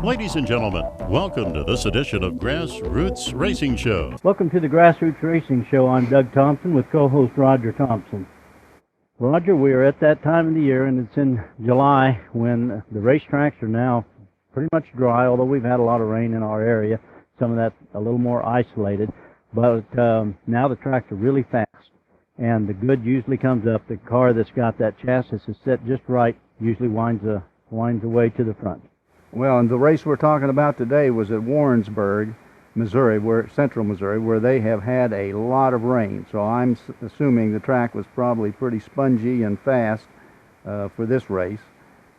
Ladies and gentlemen, welcome to this edition of Grassroots Racing Show. Welcome to the Grassroots Racing Show. I'm Doug Thompson with co-host Roger Thompson. Roger, we are at that time of the year, and it's in July when the racetracks are now pretty much dry, although we've had a lot of rain in our area. Some of that a little more isolated, but now the tracks are really fast, and the good usually comes up. The car that's got that chassis is set just right usually winds away to the front. Well, and the race we're talking about today was at Warrensburg, Missouri, central Missouri, where they have had a lot of rain. So I'm assuming the track was probably pretty spongy and fast for this race.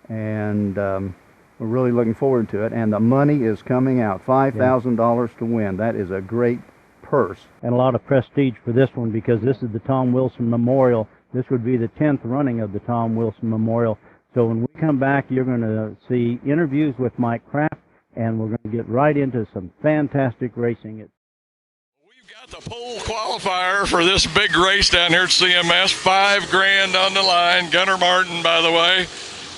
And we're really looking forward to it. And the money is coming out, $5,000 to win. That is a great purse. And a lot of prestige for this one because this is the Tom Wilson Memorial. This would be the 10th running of the Tom Wilson Memorial. So when we come back, you're going to see interviews with Mike Kraft, and we're going to get right into some fantastic racing. We've got the pole qualifier for this big race down here at CMS. $5,000 on the line. Gunnar Martin, by the way.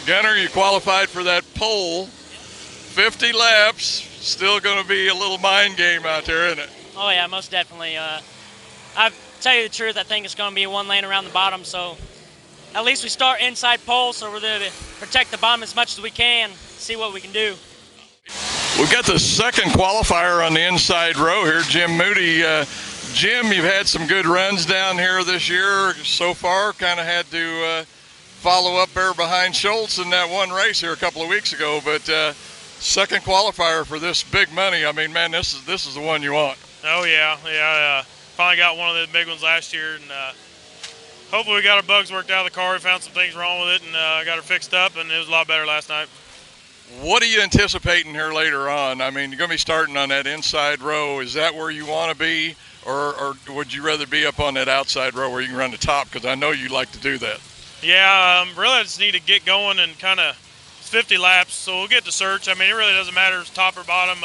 Gunnar, you qualified for that pole. 50 laps. Still going to be a little mind game out there, isn't it? Oh, yeah, most definitely. I tell you the truth, I think it's going to be one lane around the bottom, so at least we start inside pole, so we're there to protect the bottom as much as we can, see what we can do. We've got the second qualifier on the inside row here, Jim Moody. Jim, you've had some good runs down here this year so far. Kind of had to follow up there behind Schultz in that one race here a couple of weeks ago, but second qualifier for this big money. I mean, man, this is the one you want. Oh, yeah. Finally got one of the big ones last year, and hopefully we got our bugs worked out of the car. We found some things wrong with it and got her fixed up, and it was a lot better last night. What are you anticipating here later on? I mean, you're going to be starting on that inside row. Is that where you want to be, or would you rather be up on that outside row where you can run the top? Because I know you like to do that. Yeah, really I just need to get going and kind of 50 laps, so we'll get to search. I mean, it really doesn't matter if it's top or bottom.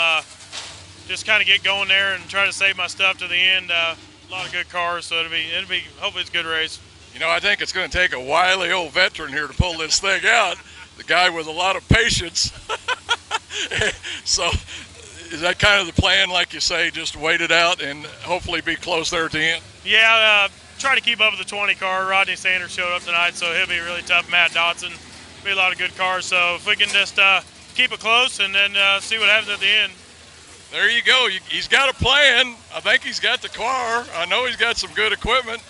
Just kind of get going there and try to save my stuff to the end. A lot of good cars, so it'll be hopefully it's a good race. You know, I think it's going to take a wily old veteran here to pull this thing out. The guy with a lot of patience. So is that kind of the plan, like you say, just wait it out and hopefully be close there at the end? Yeah, try to keep up with the 20 car. Rodney Sanders showed up tonight, so he'll be really tough. Matt Dotson, be a lot of good cars. So if we can just keep it close and then see what happens at the end. There you go. He's got a plan. I think he's got the car. I know he's got some good equipment.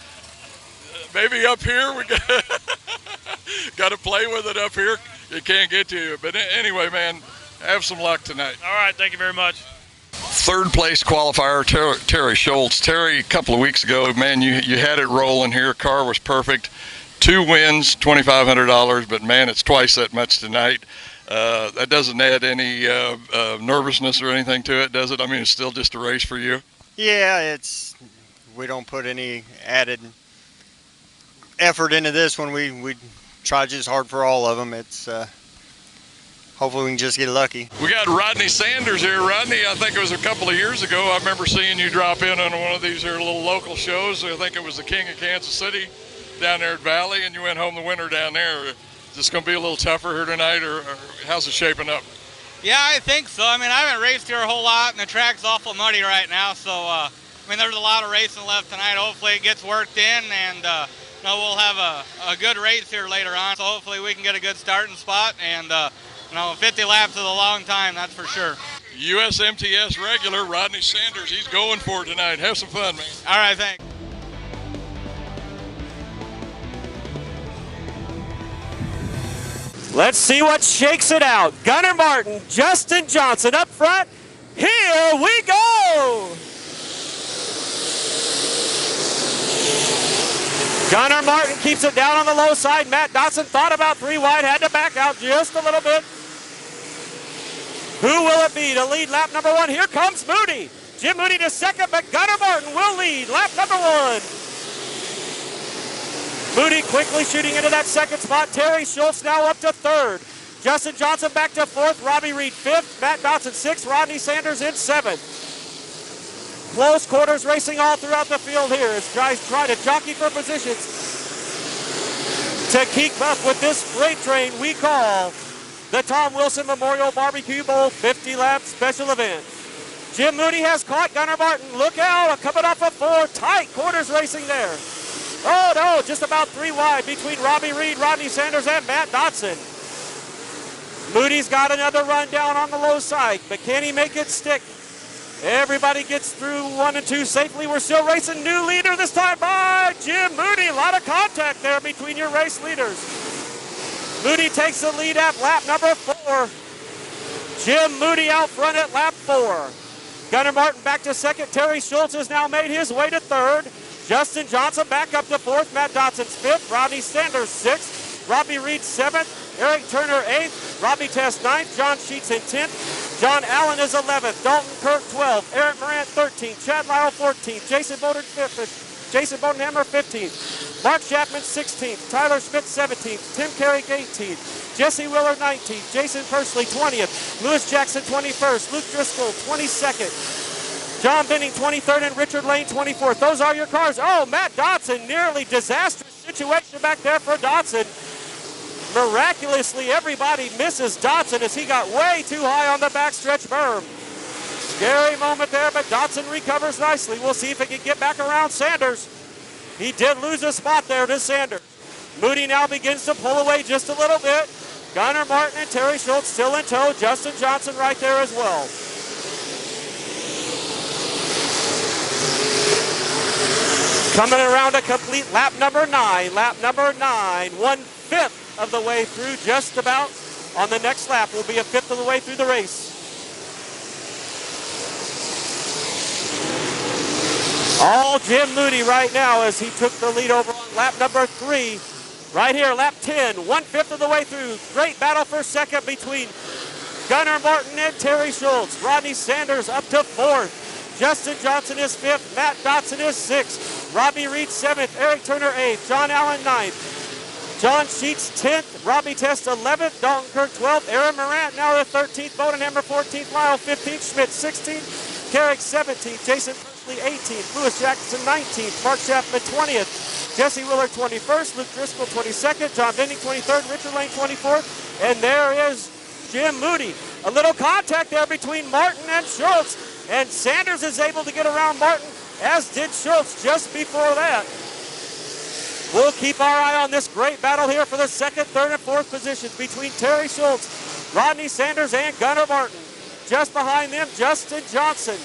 Maybe up here we got to play with it up here. You can't get to you. But anyway, man, have some luck tonight. All right, thank you very much. Third place qualifier, Terry Schultz. Terry, a couple of weeks ago, man, you had it rolling here. Car was perfect. 2 wins, $2,500, but man, it's twice that much tonight. That doesn't add any nervousness or anything to it, does it? I mean, it's still just a race for you. Yeah, we don't put any added effort into this one. We try just hard for all of them. It's hopefully we can just get lucky. We got Rodney Sanders here. Rodney, I think it was a couple of years ago, I remember seeing you drop in on one of these here little local shows. I think it was the King of Kansas City down there at Valley, and you went home the winner down there. Is this going to be a little tougher here tonight, or how's it shaping up? Yeah, I think so. I mean, I haven't raced here a whole lot, and the track's awful muddy right now. So, I mean, there's a lot of racing left tonight. Hopefully it gets worked in, and we'll have a good race here later on. So hopefully we can get a good starting spot, and 50 laps is a long time, that's for sure. USMTS regular Rodney Sanders, he's going for it tonight. Have some fun, man. All right, thanks. Let's see what shakes it out. Gunnar Martin, Justin Johnson up front. Here we go. Gunnar Martin keeps it down on the low side. Matt Dotson thought about 3 wide, had to back out just a little bit. Who will it be to lead lap number 1? Here comes Moody. Jim Moody to second, but Gunnar Martin will lead lap number 1. Moody quickly shooting into that second spot. Terry Schultz now up to third. Justin Johnson back to fourth. Robbie Reed fifth. Matt Dotson sixth. Rodney Sanders in seventh. Close quarters racing all throughout the field here as guys try to jockey for positions to keep up with this freight train we call the Tom Wilson Memorial Barbecue Bowl 50 lap special event. Jim Moody has caught Gunnar Martin. Look out, coming off a 4, tight quarters racing there. Oh no, just about 3 wide between Robbie Reed, Rodney Sanders, and Matt Dotson. Moody's got another run down on the low side, but can he make it stick? Everybody gets through 1 and 2 safely. We're still racing. New leader this time by Jim Moody. A lot of contact there between your race leaders. Moody takes the lead at lap number 4. Jim Moody out front at lap 4. Gunnar Martin back to second. Terry Schultz has now made his way to third. Justin Johnson back up to fourth. Matt Dotson's fifth. Rodney Sanders sixth. Robbie Reed seventh. Eric Turner 8th, Robbie Test 9th, John Sheets in 10th, John Allen is 11th, Dalton Kirk 12th, Aaron Morant 13th, Chad Lyle 14th, Jason Bodenhammer 15th, Mark Chapman 16th, Tyler Schmidt 17th, Tim Carrick 18th, Jesse Willer 19th, Jason Persley 20th, Lewis Jackson 21st, Luke Driscoll 22nd, John Benning 23rd, and Richard Lane 24th. Those are your cars. Oh, Matt Dotson, nearly disastrous situation back there for Dotson. Miraculously, everybody misses Dotson as he got way too high on the backstretch berm. Scary moment there, but Dotson recovers nicely. We'll see if he can get back around Sanders. He did lose a spot there to Sanders. Moody now begins to pull away just a little bit. Gunnar Martin and Terry Schultz still in tow. Justin Johnson right there as well. Coming around a complete lap number 9. Lap number 9, 1/5 of the way through, just about. On the next lap will be a 5th of the way through the race. All Jim Moody right now as he took the lead over on lap number 3. Right here, lap 10, 1/5 of the way through. Great battle for second between Gunnar Martin and Terry Schultz. Rodney Sanders up to 4th. Justin Johnson is 5th. Matt Dotson is 6th. Robbie Reed 7th. Eric Turner 8th. John Allen 9th. John Sheets 10th, Robbie Test 11th, Dalton Kirk 12th, Aaron Morant now the 13th, Bodenhammer 14th, Lyle 15th, Schmidt 16th, Carrick 17th, Jason Persley 18th, Lewis Jackson 19th, Mark Chapman 20th, Jesse Willer 21st, Luke Driscoll 22nd, John Benning 23rd, Richard Lane 24th, and there is Jim Moody. A little contact there between Martin and Schultz, and Sanders is able to get around Martin, as did Schultz just before that. We'll keep our eye on this great battle here for the 2nd, 3rd, and 4th positions between Terry Schultz, Rodney Sanders, and Gunnar Martin. Just behind them, Justin Johnson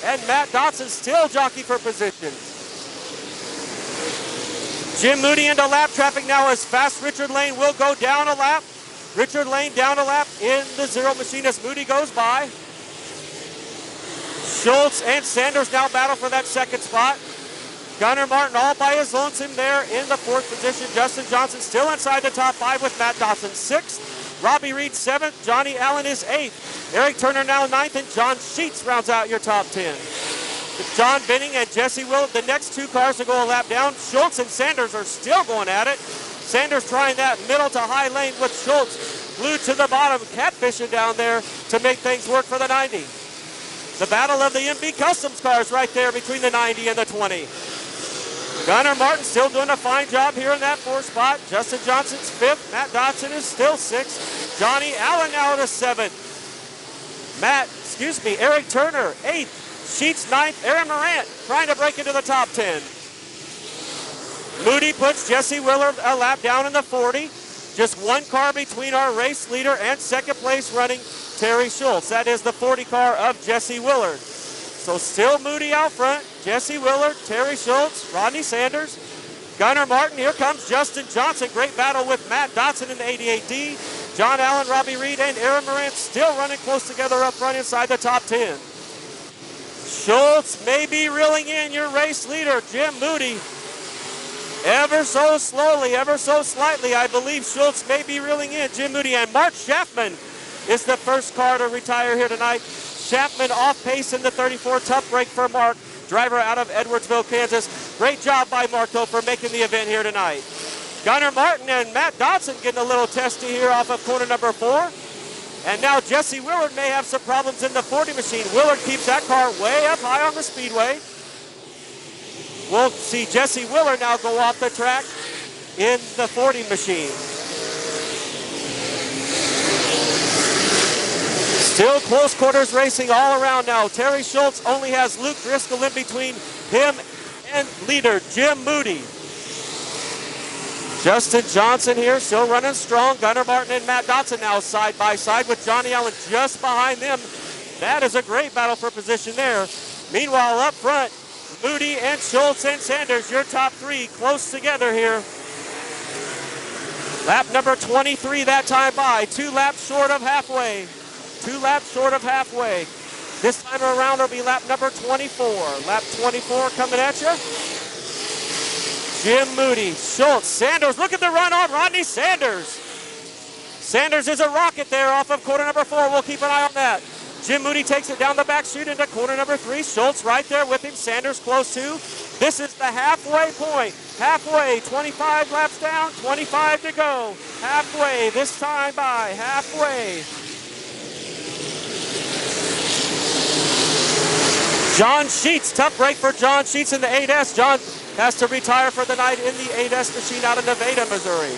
and Matt Dotson still jockey for positions. Jim Moody into lap traffic now as fast Richard Lane will go down a lap. Richard Lane down a lap in the zero machine as Moody goes by. Schultz and Sanders now battle for that 2nd spot. Gunnar Martin all by his lonesome there in the 4th position. Justin Johnson still inside the top 5 with Matt Dotson 6th. Robbie Reed 7th. Johnny Allen is 8th. Eric Turner now 9th, and John Sheets rounds out your top 10. John Benning and Jesse Will, the next 2 cars to go a lap down. Schultz and Sanders are still going at it. Sanders trying that middle to high lane with Schultz glued to the bottom, catfishing down there to make things work for the 90. The battle of the MB Customs cars right there between the 90 and the 20. Gunnar Martin still doing a fine job here in that 4th spot. Justin Johnson's 5th. Matt Dotson is still 6th. Johnny Allen now to 7th. Eric Turner 8th. Sheets 9th. Aaron Morant trying to break into the top 10. Moody puts Jesse Willard a lap down in the 40. Just 1 car between our race leader and 2nd place running Terry Schultz. That is the 40 car of Jesse Willard. So still Moody out front. Jesse Willard, Terry Schultz, Rodney Sanders, Gunnar Martin. Here comes Justin Johnson. Great battle with Matt Dotson in the 88D. John Allen, Robbie Reed, and Aaron Morant still running close together up front inside the top 10. Schultz may be reeling in your race leader, Jim Moody. Ever so slowly, ever so slightly, I believe Schultz may be reeling in Jim Moody. And Mark Chapman is the first car to retire here tonight. Chapman off pace in the 34. Tough break for Mark, driver out of Edwardsville, Kansas. Great job by Mark, though, for making the event here tonight. Gunnar Martin and Matt Dotson getting a little testy here off of corner number 4. And now Jesse Willard may have some problems in the 40 machine. Willard keeps that car way up high on the speedway. We'll see Jesse Willard now go off the track in the 40 machine. Still close quarters racing all around now. Terry Schultz only has Luke Driscoll in between him and leader Jim Moody. Justin Johnson here still running strong. Gunnar Martin and Matt Dotson now side by side with Johnny Allen just behind them. That is a great battle for position there. Meanwhile, up front, Moody and Schultz and Sanders, your top three, close together here. Lap number 23 that time by, 2 laps short of halfway. 2 laps short of halfway. This time around it'll be lap number 24. Lap 24 coming at you. Jim Moody, Schultz, Sanders. Look at the run on Rodney Sanders. Sanders is a rocket there off of quarter number 4. We'll keep an eye on that. Jim Moody takes it down the back chute into corner number 3. Schultz right there with him. Sanders close to. This is the halfway point. Halfway, 25 laps down, 25 to go. Halfway, this time by, halfway. John Sheets, tough break for John Sheets in the 8S. John has to retire for the night in the 8S machine out of Nevada, Missouri.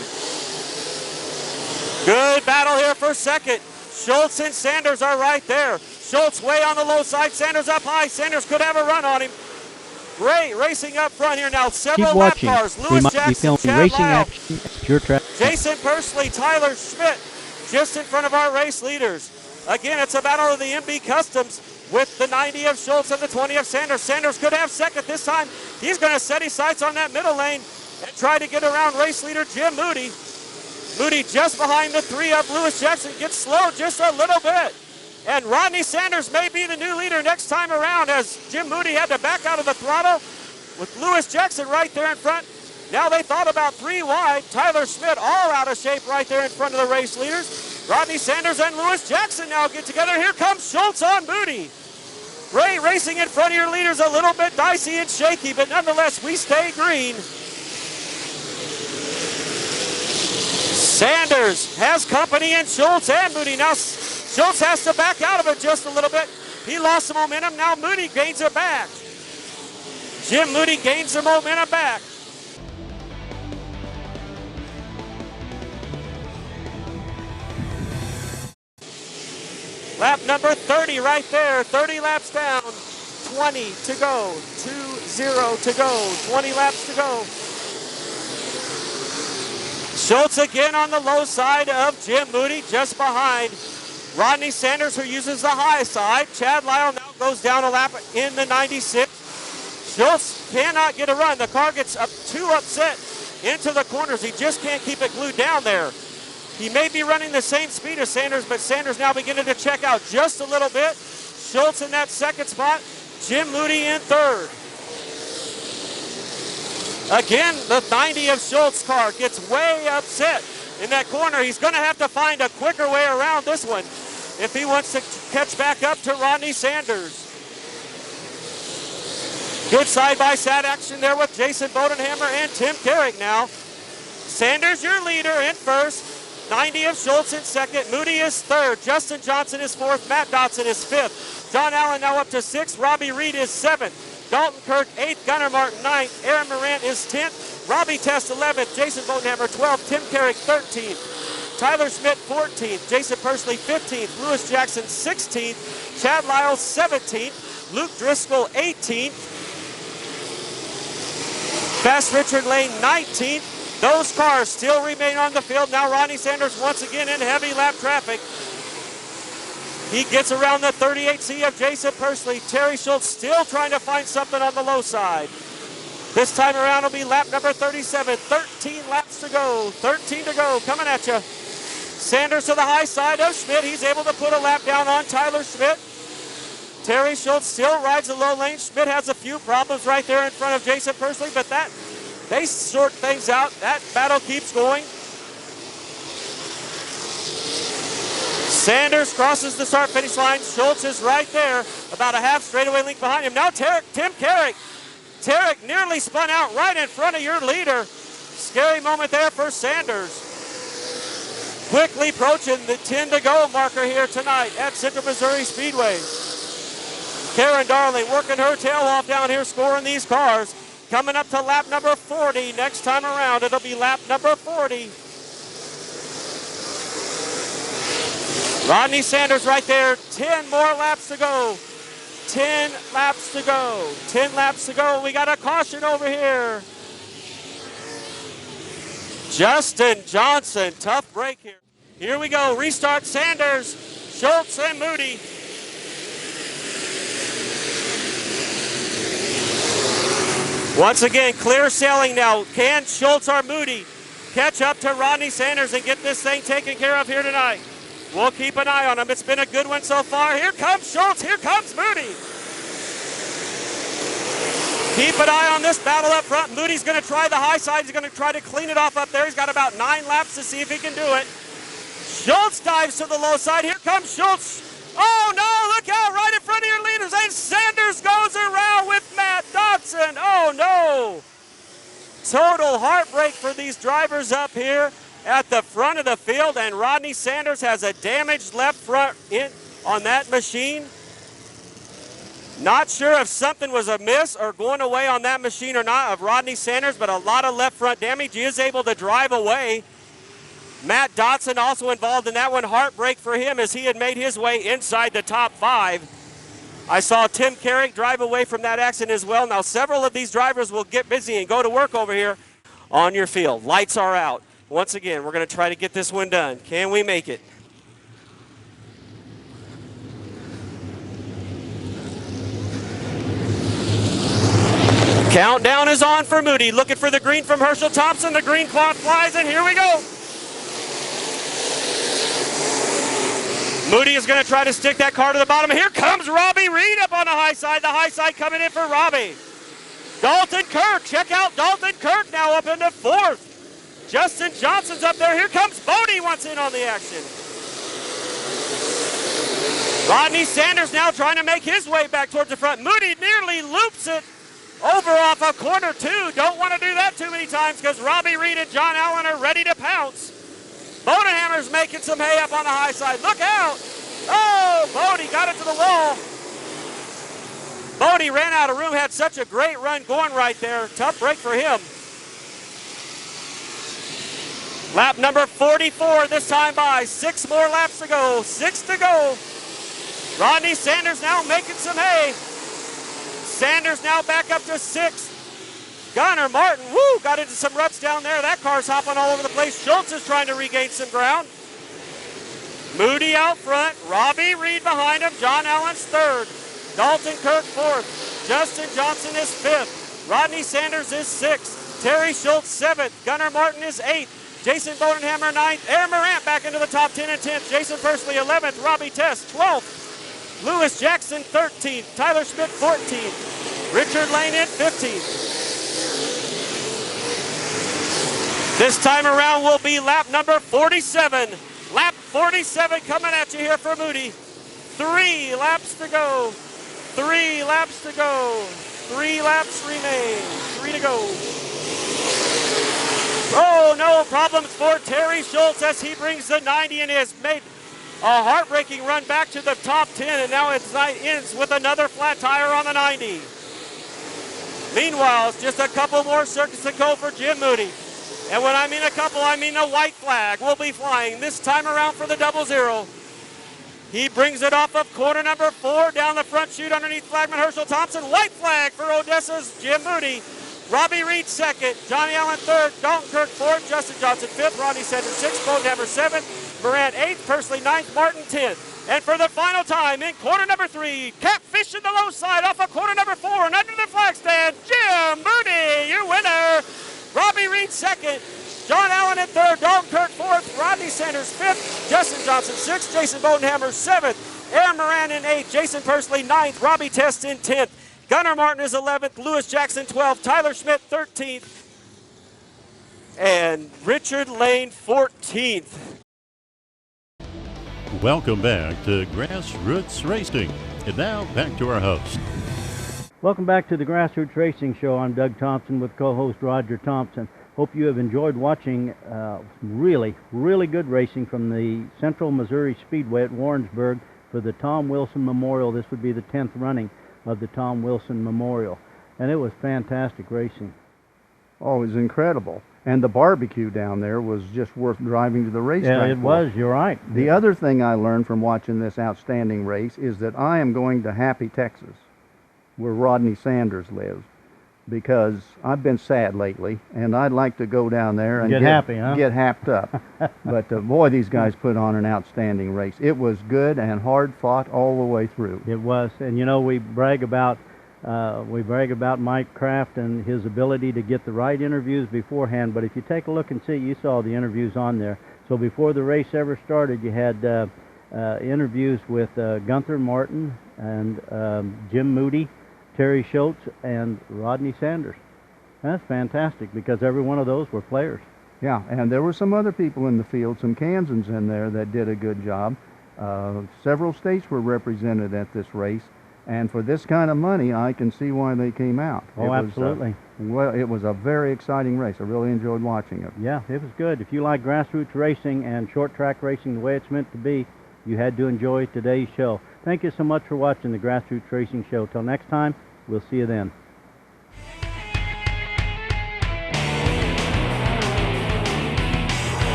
Good battle here for second. Schultz and Sanders are right there. Schultz way on the low side, Sanders up high. Sanders could have a run on him. Great racing up front here now. Several lap cars. Lewis Jackson, Chad Lyle, Jason Persley, Tyler Schmidt, just in front of our race leaders. Again, it's a battle of the MB Customs with the 90 of Schultz and the 20 of Sanders. Sanders could have second this time. He's going to set his sights on that middle lane and try to get around race leader Jim Moody. Moody just behind the 3 of Lewis Jackson, gets slow just a little bit. And Rodney Sanders may be the new leader next time around as Jim Moody had to back out of the throttle with Lewis Jackson right there in front. Now they thought about 3 wide. Tyler Schmidt all out of shape right there in front of the race leaders. Rodney Sanders and Lewis Jackson now get together. Here comes Schultz on Moody. Great racing in front of your leaders, a little bit dicey and shaky, but nonetheless, we stay green. Sanders has company in Schultz and Moody. Now Schultz has to back out of it just a little bit. He lost the momentum. Now Moody gains it back. Jim Moody gains the momentum back. Lap number 30 right there. 30 laps down. 20 to go. 2-0 to go. 20 laps to go. Schultz again on the low side of Jim Moody, just behind Rodney Sanders, who uses the high side. Chad Lyle now goes down a lap in the 96. Schultz cannot get a run. The car gets up too upset into the corners. He just can't keep it glued down there. He may be running the same speed as Sanders, but Sanders now beginning to check out just a little bit. Schultz in that second spot. Jim Moody in third. Again, the 90 of Schultz car gets way upset in that corner. He's going to have to find a quicker way around this one if he wants to catch back up to Rodney Sanders. Good side-by-side action there with Jason Bodenhammer and Tim Carrick now. Sanders, your leader, in first. 90 of Schultz in second. Moody is third. Justin Johnson is fourth. Matt Dotson is fifth. John Allen now up to sixth. Robbie Reed is seventh. Dalton Kirk 8th, Gunnar Martin 9th, Aaron Morant is 10th, Robbie Test 11th, Jason Bodenhammer 12th, Tim Carrick 13th, Tyler Schmidt 14th, Jason Persley 15th, Lewis Jackson 16th, Chad Lyle 17th, Luke Driscoll 18th, Fast Richard Lane 19th. Those cars still remain on the field. Now Rodney Sanders once again in heavy lap traffic. He gets around the 38C of Jason Persley. Terry Schultz still trying to find something on the low side. This time around will be lap number 37. 13 laps to go. 13 to go. Coming at you. Sanders to the high side of Schmidt. He's able to put a lap down on Tyler Schmidt. Terry Schultz still rides the low lane. Schmidt has a few problems right there in front of Jason Persley, but they sort things out. That battle keeps going. Sanders crosses the start-finish line. Schultz is right there, about a half straightaway length behind him. Now Tim Carrick. Carrick nearly spun out right in front of your leader. Scary moment there for Sanders. Quickly approaching the 10 to go marker here tonight at Central Missouri Speedway. Karen Darling working her tail off down here, scoring these cars. Coming up to lap number 40. Next time around, it'll be lap number 40. Rodney Sanders right there, 10 more laps to go. 10 laps to go. 10 laps to go. We got a caution over here. Justin Johnson, tough break here. Here we go, restart Sanders, Schultz, and Moody. Once again, clear sailing now. Can Schultz or Moody catch up to Rodney Sanders and get this thing taken care of here tonight? We'll keep an eye on him. It's been a good one so far. Here comes Schultz. Here comes Moody. Keep an eye on this battle up front. Moody's going to try the high side. He's going to try to clean it off up there. He's got about 9 laps to see if he can do it. Schultz dives to the low side. Here comes Schultz. Oh, no, look out, right in front of your leaders. And Sanders goes around with Matt Dodson. Oh, no. Total heartbreak for these drivers up here at the front of the field, and Rodney Sanders has a damaged left front on that machine. Not sure if something was amiss or going away on that machine or not of Rodney Sanders, but a lot of left front damage. He is able to drive away. Matt Dodson also involved in that one. Heartbreak for him as he had made his way inside the top 5. I saw Tim Carrick drive away from that accident as well. Now several of these drivers will get busy and go to work over here on your field. Lights are out. Once again, we're going to try to get this one done. Can we make it? Countdown is on for Moody. Looking for the green from Herschel Thompson. The green clock flies, and here we go. Moody is going to try to stick that car to the bottom. Here comes Robbie Reed up on the high side. The high side coming in for Robbie. Dalton Kirk. Check out Dalton Kirk now up into 4th. Justin Johnson's up there. Here comes Bodie once in on the action. Rodney Sanders now trying to make his way back towards the front. Moody nearly loops it over off of corner 2. Don't want to do that too many times because Robbie Reed and John Allen are ready to pounce. Bodenhammer's making some hay up on the high side. Look out. Oh, Bodie got it to the wall. Bodie ran out of room, had such a great run going right there. Tough break for him. Lap number 44 this time by. 6 more laps to go. 6 to go. Rodney Sanders now making some hay. Sanders now back up to 6th. Gunnar Martin, woo, got into some ruts down there. That car's hopping all over the place. Schultz is trying to regain some ground. Moody out front. Robbie Reed behind him. John Allen's 3rd. Dalton Kirk 4th. Justin Johnson is 5th. Rodney Sanders is 6th. Terry Schultz 7th. Gunnar Martin is 8th. Jason Bodenhammer 9th. Aaron Morant back into the top 10 and 10th. Jason Persley 11th. Robbie Test 12th. Lewis Jackson 13th. Tyler Schmidt 14th. Richard Lane in 15th. This time around will be lap number 47. Lap 47 coming at you here for Moody. 3 laps to go. 3 laps to go. 3 laps remain. 3 to go. Oh, no problems for Terry Schultz as he brings the 90 and has made a heartbreaking run back to the top 10, and now it ends with another flat tire on the 90. Meanwhile, it's just a couple more circuits to go for Jim Moody. And when I mean a couple, I mean a white flag will be flying this time around for the 00. He brings it off of corner number 4 down the front chute underneath flagman Herschel Thompson. White flag for Odessa's Jim Moody. Robbie Reed 2nd, Johnny Allen 3rd, Dalton Kirk 4th, Justin Johnson 5th, Rodney Sanders 6th, Bodenhammer 7th, Morant 8th, Persley 9th, Martin 10th. And for the final time in corner number 3, Catfish in the low side off of corner number 4 and under the flag stand, Jim Moody, your winner. Robbie Reed 2nd, John Allen in 3rd, Dalton Kirk 4th, Rodney Sanders 5th, Justin Johnson 6th, Jason Bodenhammer 7th, Aaron Moran in 8th, Jason Persley 9th, Robbie Test in 10th. Gunnar Martin is 11th, Lewis Jackson 12th, Tyler Schmidt 13th, and Richard Lane 14th. Welcome back to Grassroots Racing. And now back to our host. Welcome back to the Grassroots Racing Show. I'm Doug Thompson with co-host Roger Thompson. Hope you have enjoyed watching really good racing from the Central Missouri Speedway at Warrensburg for the Tom Wilson Memorial. This would be the 10th running of the Tom Wilson Memorial, and it was fantastic racing. Oh, it was incredible. And the barbecue down there was just worth driving to the racetrack. Yeah, it was. You're right. The other thing I learned from watching this outstanding race is that I am going to Happy, Texas, where Rodney Sanders lives, because I've been sad lately, and I'd like to go down there and get happy, huh? Get happed up. But boy, these guys put on an outstanding race. It was good and hard fought all the way through. It was, and you know, we brag about Mike Kraft and his ability to get the right interviews beforehand. But if you take a look and see, you saw the interviews on there. So before the race ever started, you had interviews with Gunther Martin and Jim Moody, Terry Schultz, and Rodney Sanders. That's fantastic, because every one of those were players. Yeah, and there were some other people in the field, some Kansans in there that did a good job. Several states were represented at this race, and for this kind of money, I can see why they came out. Oh, absolutely. Well, it was a very exciting race. I really enjoyed watching it. Yeah, it was good. If you like grassroots racing and short track racing the way it's meant to be, you had to enjoy today's show. Thank you so much for watching the Grassroots Racing Show. Till next time, we'll see you then.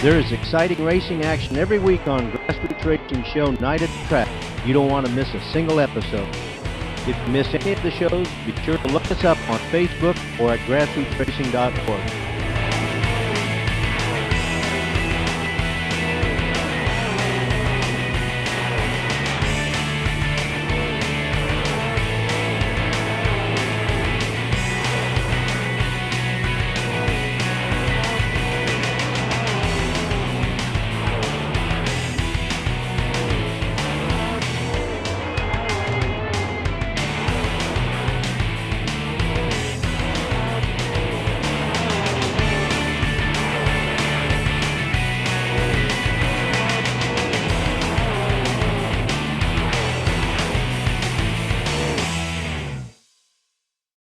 There is exciting racing action every week on Grassroots Racing Show Night at the Track. You don't want to miss a single episode. If you miss any of the shows, be sure to look us up on Facebook or at grassrootsracing.org.